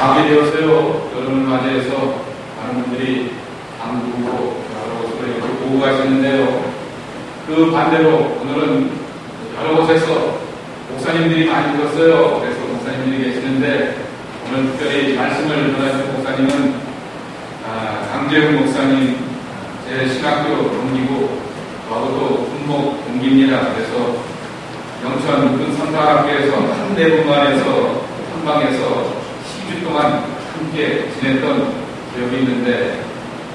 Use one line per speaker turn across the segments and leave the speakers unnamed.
나가게 되었어요. 여름을 맞이해서 많은 분들이 담그고 여러 곳으로 오고 가시는데요. 그 반대로 오늘은 여러 곳에서 목사님들이 많이 들었어요. 그래서 목사님들이 계시는데 오늘 특별히 말씀을 전하실 목사님은 강재훈 목사님, 제 신학교 동기고 저도 군목 동기입니다. 그래서 영천 근성사학교에서 한 대분만에서 한 방에서 10주 동안 함께 지냈던 기억이 있는데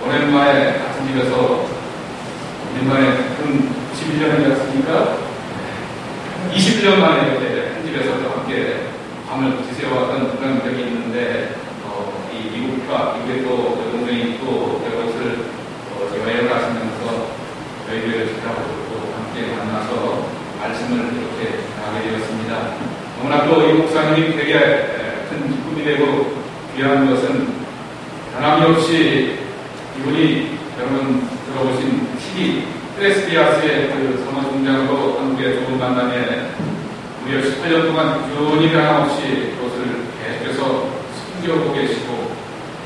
오랜만에 같은 집에서 오랜만에 한 11년이었으니까 20년 만에 이렇게 한 집에서 함께 밤을 지새워왔던 그런 기억이 있는데 이 미국과 미국에 또 여동생이 또 이것을 여행을 하시면서 저희 교회를 찾아보고 함께 만나서 말씀을 이렇게 하게 되었습니다. 너무나 또 이 목사님이 되게 큰 기쁨이 되고 귀한 것은 변함이 없이 이분이 여러분 들어보신 TV 크레스피아스의 그 성원 공장으로 한국의 좋은 만남에 무려 18년 동안 꾸준히 변함없이 그것을 계속해서 숨겨오고 계시고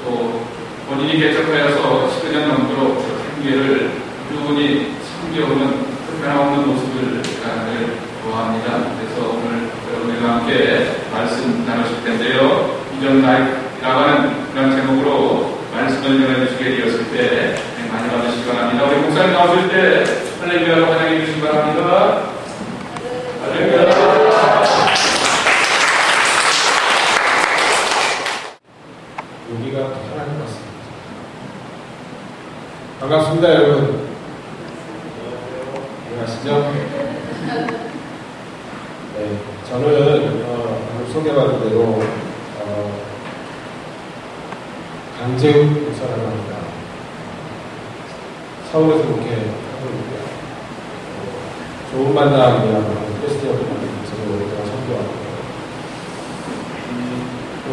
또 본인이 개척하여서 10년 넘도록 그 생계를 꾸준히 숨겨오는 변함없는 모습을 제가 늘 좋아합니다. 그래서 오늘 여러분과 함께 말씀 나누실 텐데요. 비전 라이프라고 하는 그런 제목으로 말씀을 전해주시게 되었을 때 많이 받으시기 바랍니다. 우리 목사님 나오실 때 할렐루야로 환영해 주시기 바랍니다. 할렐루야.
여기가 편한 것 같습니다. 반갑습니다, 여러분. 안녕하시죠? 네, 저는 방금 소개받은 대로 강재훈 목사라고 합니다. 서울에서 이렇게 하고 있고요. 좋은 만남이라고 크리스티언 제가 오랫동안 선교하고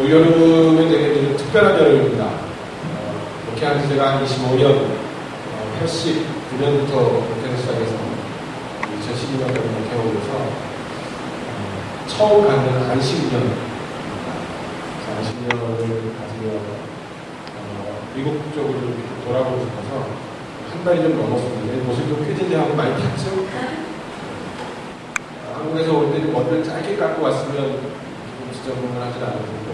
올 여름은 되게 좀 특별한 여름입니다. 이렇게 한 지 제가 한 25년 89년부터 목회를 시작해서 2012년까지 목회하고 있어서 처음 갖는 안식년 안식년을 가지며 미국 쪽으로 돌아보고 싶어서 한 달이 좀 넘었습니다. 모습이 좀 쾌진하고 많이 탔죠? 한국에서 올 때 머리를 짧게 깎고 왔으면 지금 지저분을 하진 않을 텐데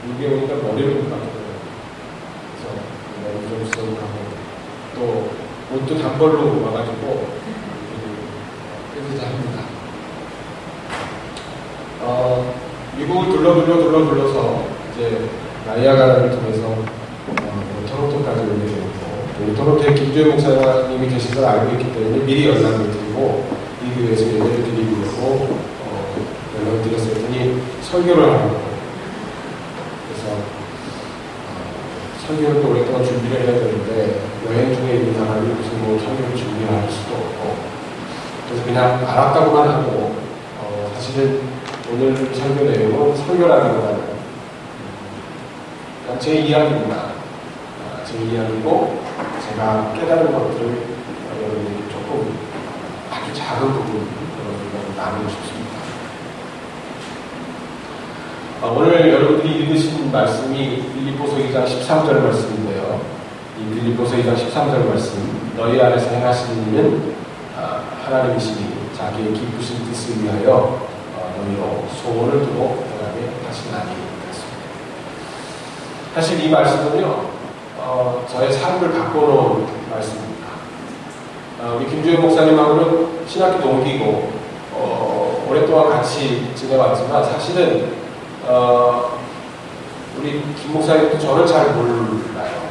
미국에 오니까 머리를 못 깎거든요. 그래서 머리 좀 쓰고 또 옷도 단벌로 와가지고 쾌진합니다. 미국을 둘러서 이제 나이아가라를 통해서 토론토까지 오게 되었고 토론토에 김주현 목사님이 계신 걸 알고 있기 때문에 미리 연락을 드리고 이 교회에서 예배를 드리려고 연락을 드렸더니 설교를 하고 그래서 설교를 또 오랫동안 준비를 해야 되는데 여행 중에 있는 사람이 무슨 뭐 설교를 준비할 수도 없고 그래서 그냥 알았다고만 하고 사실은 오늘 설교 내용은 설교라기보다는 그냥 제 이야기입니다. 제 이야기고 제가 깨달은 것들을 여러분에게 조금 아주 작은 부분 여러분과 나누고 싶습니다. 오늘 여러분들이 읽으신 말씀이 빌립보서 2장 13절 말씀인데요. 이 빌립보서 2장 13절 말씀 너희 안에서 행하시는 일은 하나님이시니 자기의 기쁘신 뜻을 위하여 너희로 소원을 두고 행하게 하시나니 그랬습니다. 사실 이 말씀은요 저의 삶을 바꿔놓은 말씀입니다. 우리 김주현 목사님하고는 신학교 동기고 오랫동안 같이 지내왔지만 사실은 우리 김 목사님도 저를 잘 몰라요.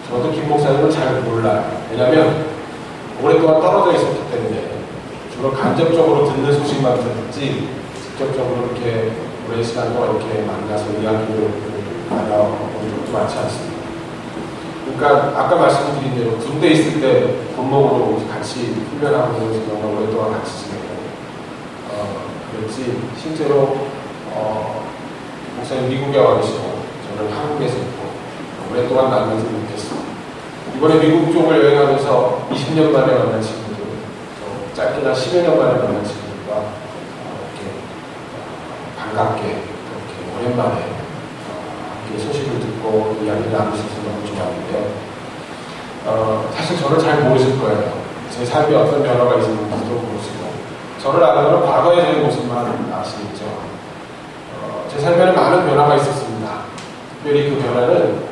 저도 김 목사님을 잘 몰라요. 왜냐하면 오랫동안 떨어져 있었기 때문에 주로 간접적으로 듣는 소식만 듣지 직접적으로 이렇게 오랜 시간 동안 이렇게 만나서 이야기를 나눠본 적도 많지 않습니다. 그러니까 아까 말씀드린 대로 군대 있을 때 군목으로 같이 훈련하고 정말 오랫동안 같이 지내고 그랬지 실제로 목사님 미국에 와 계시고 저는 한국에서 있고 오랫동안 만나지 못했습니다. 이번에 미국 쪽을 여행하면서 20년 만에 만난 친구들 짧게나 10여 년 만에 만난 친구들과 이렇게 반갑게 이렇게 오랜만에 함께 삶에 어떤 변화가 있었는지도 모르시고, 저를 아는 과거의 제 모습만 아시겠죠. 제 삶에는 많은 변화가 있었습니다. 특별히 그 변화는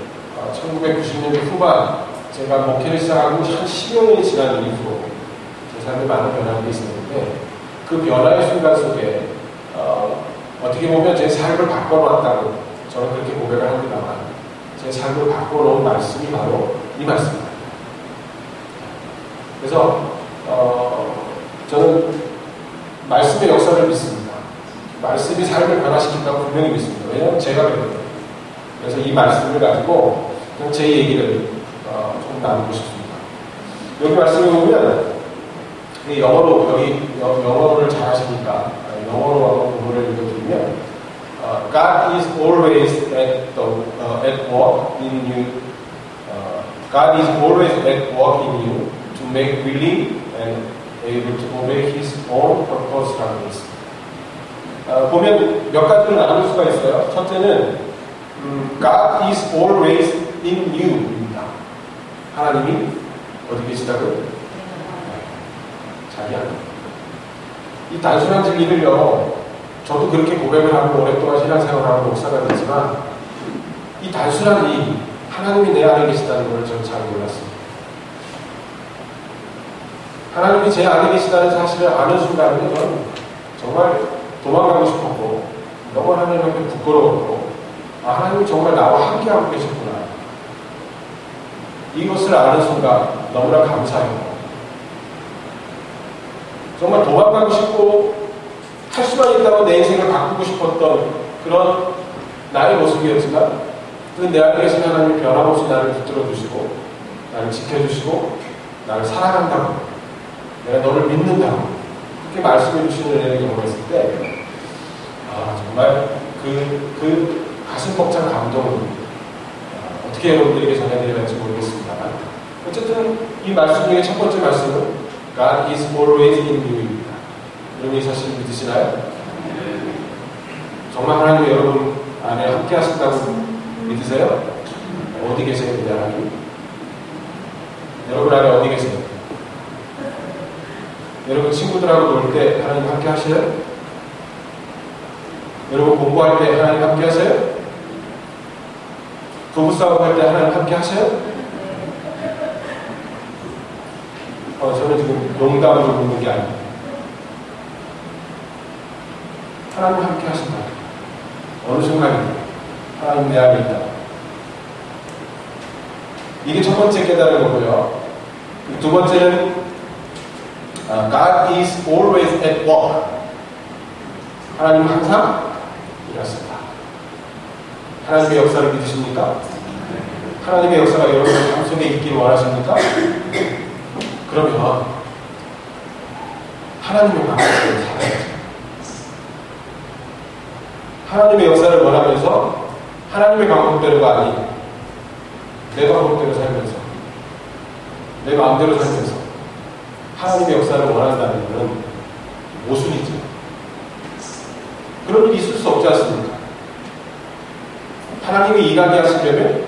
1990년대 후반 제가 목회를 시작하고 한 10여 년이 지난 이후로 제 삶에 많은 변화가 있었는데, 그 변화의 순간 속에 어떻게 보면 제 삶을 바꿔놓았다고 저는 그렇게 고백을 합니다만, 제 삶을 바꿔놓은 말씀이 바로 이 말씀입니다. 그래서 저는 말씀의 역사를 믿습니다. 말씀이 삶을 변화시킨다고 분명히 믿습니다. 왜냐하면 제가 그랬거든요. 그래서 이 말씀을 가지고 제 얘기를 좀 나누고 싶습니다. 여기 말씀을 보면 영어를 잘 하시니까 영어로 부분을 읽어드리면 God is always at work in you. God is always at work in you to make willing and able to obey His own purpose라고 있습니다. 보면 몇 가지로 나눌 수가 있어요. 첫째는 God is always in you입니다. 하나님이 어디 계시다고요? 자기 안에. 이 단순한 진리를요, 저도 그렇게 고백을 하고 오랫동안 신앙생활을 하고 목사가 됐지만, 이 단순한 이 하나님이 내 안에 계시다는 걸 저는 잘 몰랐습니다. 하나님이 제 안에 계시다는 사실을 아는 순간에 저는 정말 도망가고 싶었고, 너무 하나님 앞에 부끄러웠고, 하나님이 정말 나와 함께하고 계셨구나. 이것을 아는 순간 너무나 감사했고, 정말 도망가고 싶고 할 수만 있다고 내 인생을 바꾸고 싶었던 그런 나의 모습이었지만, 내 안에 계신 하나님이 변함없이 나를 붙들어 주시고, 나를 지켜주시고, 나를 사랑한다고, 내가 너를 믿는다고 그렇게 말씀해 주시는 은혜를 경험했을 때, 정말 그 가슴 벅찬 감동을 어떻게 여러분들에게 전해드려야 할지 모르겠습니다만, 어쨌든 이 말씀 중에 첫 번째 말씀은 God is always in you입니다. 여러분이 사실 믿으시나요? 정말 하나님이 여러분 안에 함께 하신다고 믿으세요? 어디 계세요? 하나님? 여러분 안에 어디 계세요? 여러분 친구들하고 놀 때 하나님 함께 하셔요? 여러분 공부할 때 하나님 함께 하세요? 부부싸움 할 때 하나님 함께 하세요? 저는 지금 농담으로 묻는 게 아니에요. 하나님 함께 하신다. 어느 순간인가 하나님 내 안에 있다. 이게 첫 번째 깨달은 거고요. 두 번째는 God is always at work. 하나님은 항상 일하신다. 하나님의 역사를 믿으십니까? 하나님의 역사가 여러분의 삶 속에 있기를 원하십니까? 그러면 하나님의 방법대로 살아야죠. 하나님의 역사를 원하면서 하나님의 방법대로가 아닌 내 방법대로 살면서 내 마음대로 살면서 하나님의 역사를 원한다는 것은 모순이죠. 그런 일이 있을 수 없지 않습니까? 하나님이 일하게 하시려면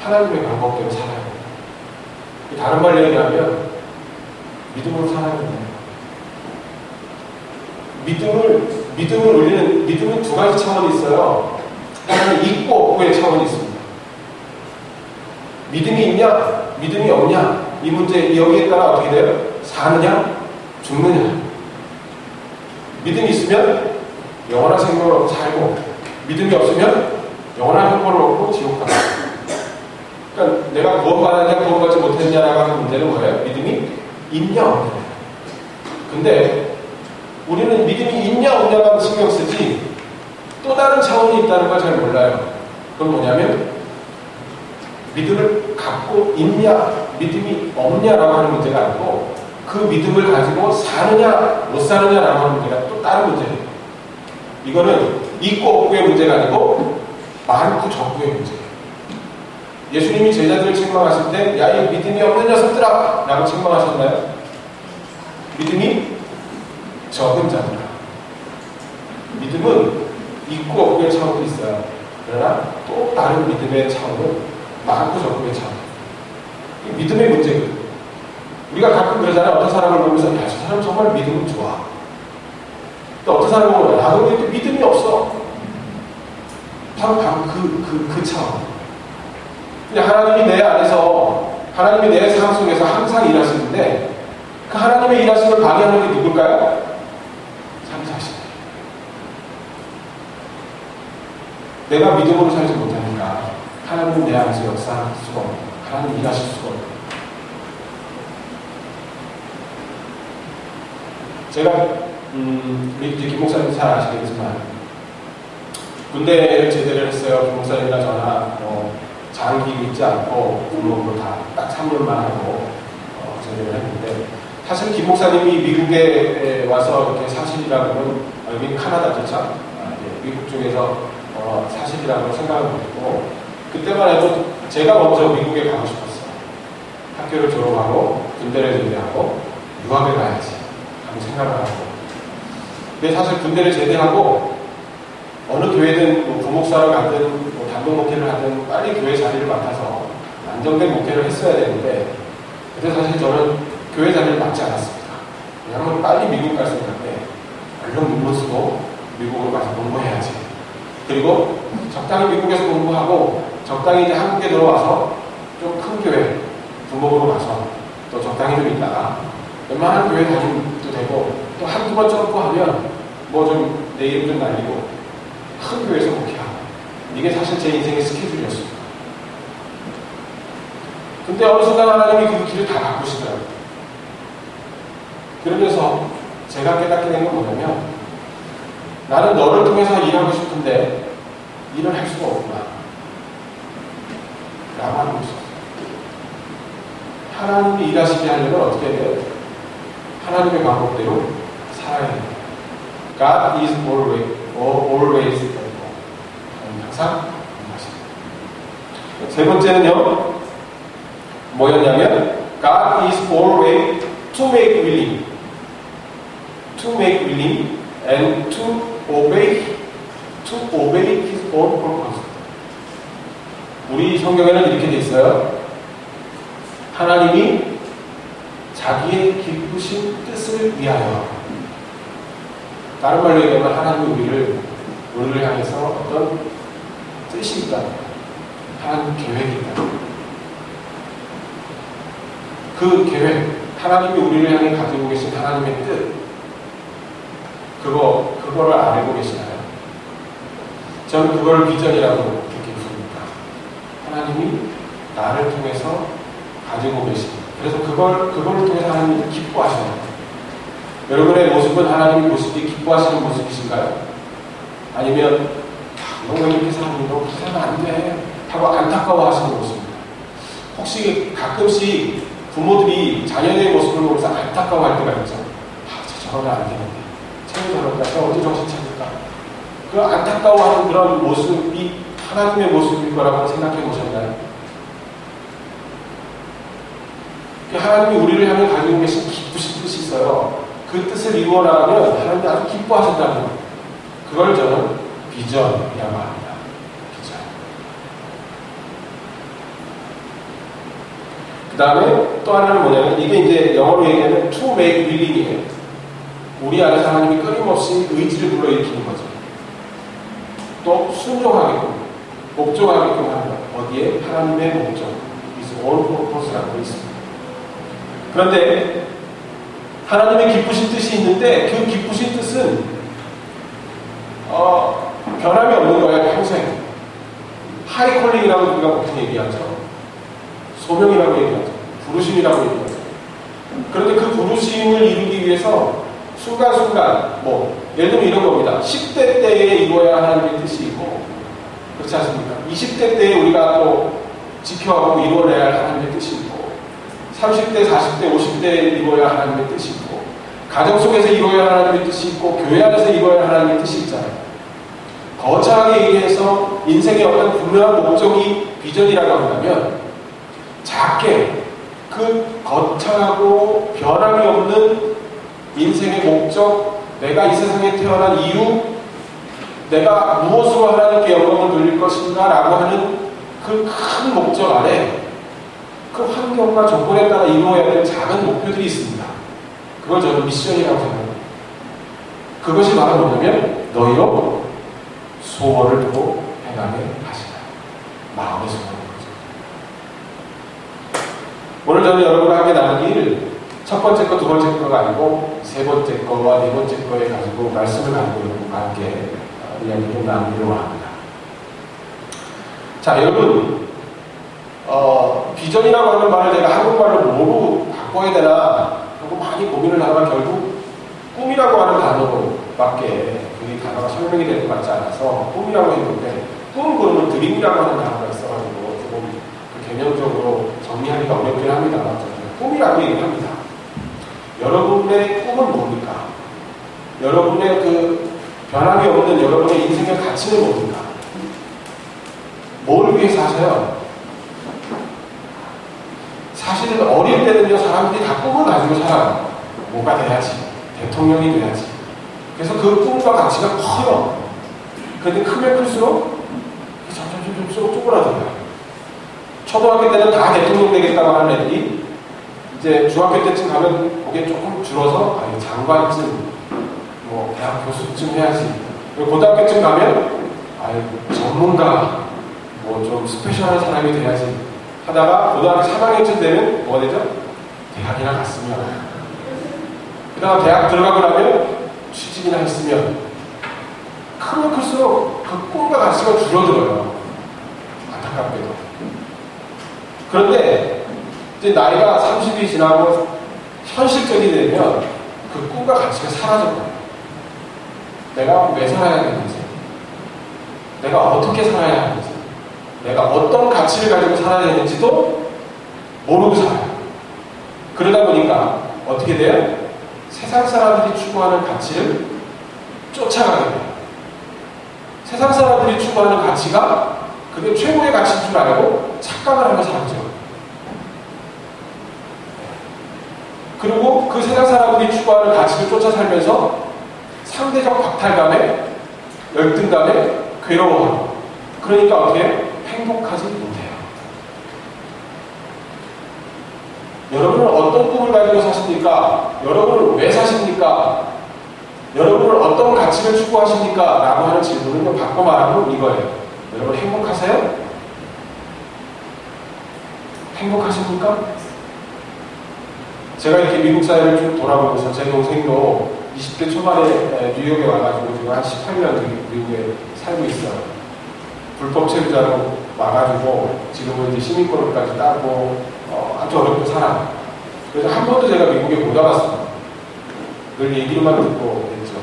하나님의 방법대로 살아야 합니다. 다른 말로 얘기하면 믿음으로 살아야 됩니다. 믿음을 우리는, 믿음은 두 가지 차원이 있어요. 하나는 있고 없고의 차원이 있습니다. 믿음이 있냐, 믿음이 없냐, 이 문제, 여기에 따라 어떻게 돼요? 사느냐, 죽느냐. 믿음이 있으면 영원한 생명을 살고, 믿음이 없으면 영원한 형벌을 얻고 지옥 가고. 그러니까 내가 구원받았냐, 구원받지 못했냐라고 하는 문제는 뭐예요? 믿음이 있냐, 없냐. 근데 우리는 믿음이 있냐, 없냐만 신경 쓰지 또 다른 차원이 있다는 걸 잘 몰라요. 그건 뭐냐면 믿음을 갖고 있냐, 믿음이 없냐라고 하는 문제가 아니고 그 믿음을 가지고 사느냐, 못 사느냐라고 하는 문제가 또 다른 문제예요. 이거는 있고 없고의 문제가 아니고 많고 적고의 문제예요. 예수님이 제자들을 책망하실 때, 야, 이 믿음이 없는 녀석들아! 라고 책망하셨나요? 믿음이 적은 자들아. 믿음은 있고 없고의 차원도 있어요. 그러나 또 다른 믿음의 차원은 많고 적고의 차원. 믿음의 문제거든요. 우리가 가끔 그러잖아요. 어떤 사람을 보면서 야, 저 사람 정말 믿음이 좋아. 또 어떤 사람을 보면 나도 왜 믿음이 없어. 바로 그 차원. 그냥 하나님이 내 안에서, 하나님이 내 삶 속에서 항상 일하시는데 그 하나님의 일하심을 방해하는 게 누굴까요? 자기 자신. 내가 믿음으로 살지 못하니까 하나님은 내 안에서 역사할 수가 없고 하나님 일하실 수가 없고. 제가 우리 이제 김 목사님 잘 아시겠지만 군대를 제대를 했어요. 김 목사님이나 저나 장기 있지 않고 군목으로 다 딱 3년만 하고 제대를 했는데, 사실 김 목사님이 미국에 와서 이렇게 사실이라고는 여기 카나다 좋죠? 미국 중에서 사실이라고 생각을 못했고, 그때만 해도 제가 먼저 미국에 가고 싶었어요. 학교를 졸업하고 군대를 제대하고 유학을 가야지 하는 생각을 하고, 근데 사실 군대를 제대하고 어느 교회든 뭐 부목사를 가든 뭐 단독 목회를 하든 빨리 교회 자리를 맡아서 안정된 목회를 했어야 되는데, 그때 사실 저는 교회 자리를 맡지 않았습니다. 왜냐하면 빨리 미국 갈 생각에 얼른 문문 쓰고 미국으로 가서 공부해야지. 그리고 적당히 미국에서 공부하고 적당히 이제 한국에 들어와서 좀 큰 교회 부목으로 가서 또 적당히 좀 있다가 웬만한 교회 다니도 되고 또 한두 번 점프하면 뭐 좀 내 이름 좀 날리고 큰 교회에서 목회하고, 이게 사실 제 인생의 스케줄이었습니다. 근데 어느 순간 하나님이 그 길을 다 바꾸시더라고요. 그러면서 제가 깨닫게 된 건 뭐냐면, 나는 너를 통해서 일하고 싶은데 일을 할 수가 없구나 라고 하는 것이죠. 하나님이 일하시게 하려면 어떻게 해야 돼요? 하나님의 방법대로 살아야 돼요. God is always faithful. 항상 일하십니다. 세 번째는요, 뭐였냐면 God is always to make willing and to obey His own purpose. 우리 성경에는 이렇게 돼 있어요. 하나님이 자기의 기쁘신 뜻을 위하여, 다른 말로 얘기하면 하나님이 우리를 향해서 어떤 뜻이 있다, 하나님 계획이 있다. 그 계획, 하나님이 우리를 향해 가지고 계신 하나님의 뜻, 그거를 알고 계시나요? 저는 그걸 비전이라고 이렇게 부릅니다. 하나님이 나를 통해서 가지고 계신, 그래서 그걸 통해서 하나님이 기뻐하셔요. 여러분의 모습은 하나님이 모습이 기뻐하시는 모습이신가요? 아니면 너 왜 이렇게 사니? 너 그렇게 하면 안 돼 하고 안타까워하시는 모습입니다. 혹시 가끔씩 부모들이 자녀의 모습을 보면서 안타까워할 때가 있죠. 쟤 저러면 안 되는데, 쟤는 저럴까? 쟤 어디 정신 차릴까? 그 안타까워하는 그런 모습이 하나님의 모습일 거라고 생각해 보셨나요? 하나님이 우리를 향해 가지고 계신 기쁘신 뜻이 있어요. 그 뜻을 이루어 나가면 하나님이 아주 기뻐하신다는 것. 그걸 저는 비전이라고 합니다. 비전. 그 다음에 또 하나는 뭐냐면, 이게 이제 영어로 얘기하면 to make willing이에요. 우리 안에서 하나님이 끊임없이 의지를 불러일으키는 거죠. 또 순종하게끔, 복종하게끔 하는 것. 어디에? 하나님의 목적, is all purpose라고 있습니다. 그런데 하나님의 기쁘신 뜻이 있는데 그 기쁘신 뜻은 변함이 없는 거예요. 평생. 하이콜링이라고 우리가 보통 얘기하죠. 소명이라고 얘기하죠. 부르심이라고 얘기하죠. 그런데 그 부르심을 이루기 위해서 순간순간, 예를 들면 이런 겁니다. 10대 때에 이루어야 하나님의 뜻이 있고, 그렇지 않습니까? 20대 때에 우리가 또 지켜하고 이루어내야 할 하나님의 뜻이 있고, 30대, 40대, 50대에 이루어야 할 하나님의 뜻이 있고, 가정 속에서 이루어야 할 하나님의 뜻이 있고, 교회 안에서 이루어야 할 하나님의 뜻이 있잖아요. 거창하게 얘기해서 인생의 어떤 분명한 목적이 비전이라고 한다면, 작게 그 거창하고 변함이 없는 인생의 목적, 내가 이 세상에 태어난 이유, 내가 무엇으로 하나님께 영광을 돌릴 것인가 라고 하는 그 큰 목적 안에 그 환경과 조건에 따라 이루어야 될 작은 목표들이 있습니다. 그걸 저는 미션이라고 생각합니다. 그것이 바로 뭐냐면 너희로 소원을 두고 행하게 하시라. 마음의 소원인 거죠. 오늘 저는 여러분과 함께 나누길 첫 번째 거, 두 번째 거가 아니고 세 번째 거와 네 번째 거에 가지고 말씀을 가지고 여러분과 함께 이야기를 나누려고 합니다. 자, 여러분, 비전이라고 하는 말을 제가 한국말로 뭐로 바꿔야 되나 하고 많이 고민을 하다가 결국 꿈이라고 하는 단어로밖에 그 단어가 설명이 될 것 같지 않아서 꿈이라고 했는데, 꿈 그러면 드림이라고 하는 단어가 있어가지고 조금 개념적으로 정리하기가 어렵긴 합니다만 꿈이라고 얘기합니다. 여러분의 꿈은 뭡니까? 여러분의 그 변함이 없는 여러분의 인생의 가치는 뭡니까? 뭘 위해 사세요? 사실은 어릴 때는요, 사람들이 다 꿈을 가지고 살아요. 뭐가 돼야지, 대통령이 돼야지. 그래서 그 꿈과 가치가 커요. 그런데 크면 클수록 점점 쪼그라들어요. 초등학교 때는 다 대통령 되겠다고 하는 애들이 이제 중학교 때쯤 가면 그게 조금 줄어서 장관쯤, 뭐 대학 교수쯤 해야지. 고등학교쯤 가면 전문가, 뭐 좀 스페셜한 사람이 돼야지 하다가 고등학교 3학년쯤 되면 뭐가 되죠? 대학이나 갔으면, 그 다음 대학 들어가고 나면 취직이나 했으면, 크면 클수록 그 꿈과 가치가 줄어들어요. 안타깝게도. 그런데 이제 나이가 30이 지나고 현실적이 되면 그 꿈과 가치가 사라져요. 내가 왜 살아야 되는지, 내가 어떻게 살아야 하는지, 내가 어떤 가치를 가지고 살아야 되는지도 모르고 살아요. 그러다 보니까 어떻게 돼요? 세상 사람들이 추구하는 가치를 쫓아가게 돼요. 세상 사람들이 추구하는 가치가 그게 최고의 가치인 줄 알고 착각을 하며 살죠. 그리고 그 세상 사람들이 추구하는 가치를 쫓아 살면서 상대적 박탈감에, 열등감에 괴로워하고, 그러니까 어떻게 해요? 행복하지 못해요. 여러분은 어떤 꿈을 가지고 사십니까? 여러분은 왜 사십니까? 여러분은 어떤 가치를 추구하십니까? 라고 하는 질문을 바꿔 말하면 이거예요. 여러분 행복하세요? 행복하십니까? 제가 이렇게 미국 사회를 쭉 돌아보면서 제 동생도 20대 초반에 뉴욕에 와가지고 지금 한 18년 미국에 살고 있어요. 불법 체류자로 와가지고 지금은 이제 시민권까지 따고 아주 어렵게 살아요. 그래서 한 번도 제가 미국에 못 와봤어요. 늘 얘기만 듣고 했죠.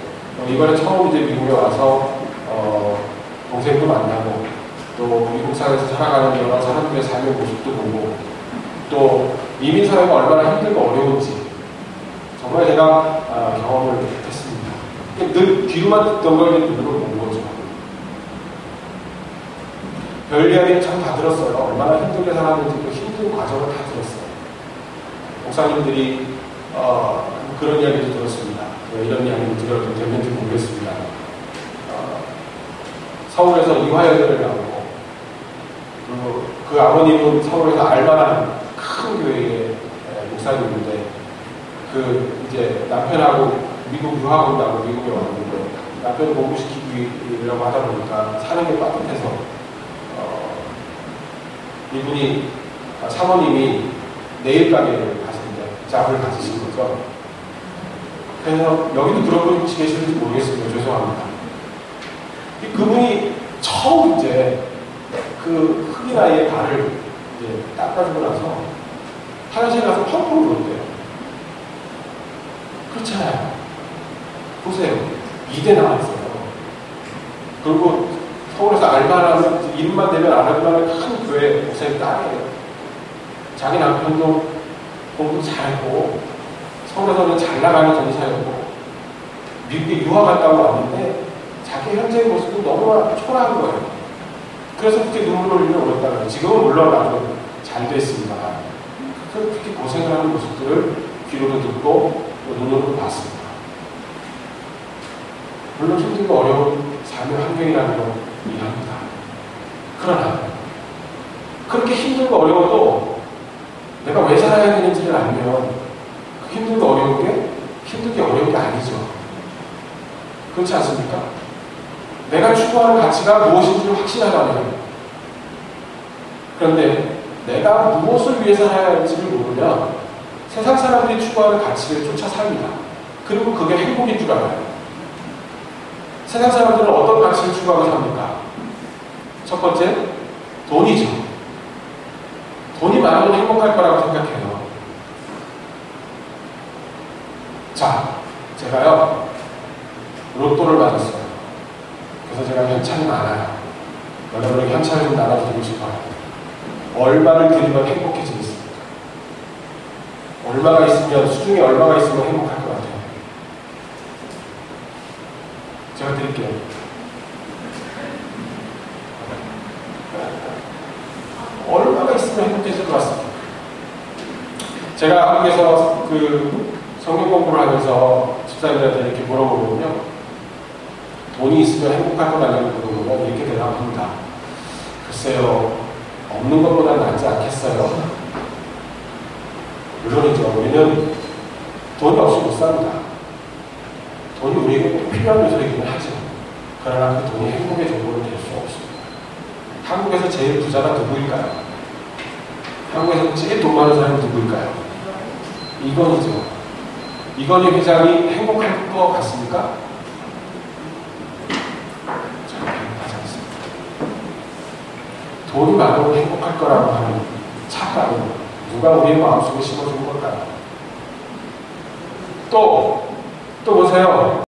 이번에 처음 이제 미국에 와서 동생도 만나고 또 미국 사회에서 살아가는 여러 사람들의 삶의 모습도 보고 또 이민 사회가 얼마나 힘들고 어려운지 정말 제가 경험을 했습니다. 늘 귀로만 듣던 걸 눈으로 본 거죠. 별 이야기는 참 다 들었어요. 얼마나 힘들게 살았는지 그 힘든 과정을 다 들었어요. 목사님들이 그런 이야기도 들었습니다. 이런 이야기를 들어도 됐는지 모르겠습니다. 서울에서 이화여대를 나오고 그 아버님은 서울에서 알바하는 큰 교회의 목사님인데 그 이제 남편하고 미국 유학 온다고 미국에 왔는데 남편을 공부시키려고 하다 보니까 사는 게 빠듯해서 이분이 사모님이 네일 가게를 가시는데 잡을 가지신 거죠. 그래서 여기도 들어보시 계시는지 모르겠습니다. 죄송합니다. 그분이 처음 이제 그 흑인 아이의 발을 이제 닦아주고 나서 화장실 가서 펑펑 울었대요. 그렇잖아요. 보세요. 2대 나왔어요. 그리고 서울에서 알바하는 이름만 되면 알바하는 큰 교회 목사님 딸이에요. 자기 남편도 공부 잘하고 서울에서는 잘 나가는 전사였고 미국에 유학 갔다고 왔는데 자기 현재의 모습도 너무나 초라한 거예요. 그래서 그렇게 눈물을 흘리며 울었다고요. 지금은 물론 아주 잘 됐습니다. 그렇게 고생을 하는 모습들을 귀로도 듣고 또 눈으로도 봤습니다. 물론 힘들고 어려운 삶의 환경이라는 걸 이해합니다. 그러나 그렇게 힘들고 어려워도 내가 왜 살아야 되는지를 알면 힘들게 어려운 게 아니죠. 그렇지 않습니까? 내가 추구하는 가치가 무엇인지를 확신하다면, 그런데 내가 무엇을 위해 살아야 할지를 모르면 세상 사람들이 추구하는 가치를 쫓아 삽니다. 그리고 그게 행복인 줄 알아요. 세상 사람들은 어떤 가치를 추구하고 삽니까? 첫 번째, 돈이죠. 돈이 많으면 행복할 거라고 생각해요. 자, 제가요, 로또를 맞았어요. 그래서 제가 현찰이 많아요. 여러분에게 현찰을 좀 나눠드리고 싶어요. 얼마를 드리면 행복해지겠습니까? 얼마가 있으면, 수중에 얼마가 있으면 행복할 것 같아요. 제가 드릴게요. 얼마가 있으면 행복해질 것 같습니다. 제가 한국에서 성경 공부를 하면서 집사님들한테 이렇게 물어보면요, 돈이 있으면 행복할 것 아니냐고 물어보면 이렇게 대답합니다. 글쎄요, 없는 것보다 낫지 않겠어요? 물론이죠. 우리는 돈이 없이 못 삽니다. 돈이 우리에게 꼭 필요한 요소이긴 하죠. 그러나 그 돈이 행복의 조건은 될 수 없습니다. 한국에서 제일 부자가 누구일까요? 한국에서 제일 돈 많은 사람이 누구일까요? 이건희죠. 이건희 회장이 행복할 것 같습니까? 저는 행복하지 않습니다. 돈이 많으면 행복할 거라고 하는 착각은 누가 우리의 마음속에 심어준 걸까요? 또 보세요.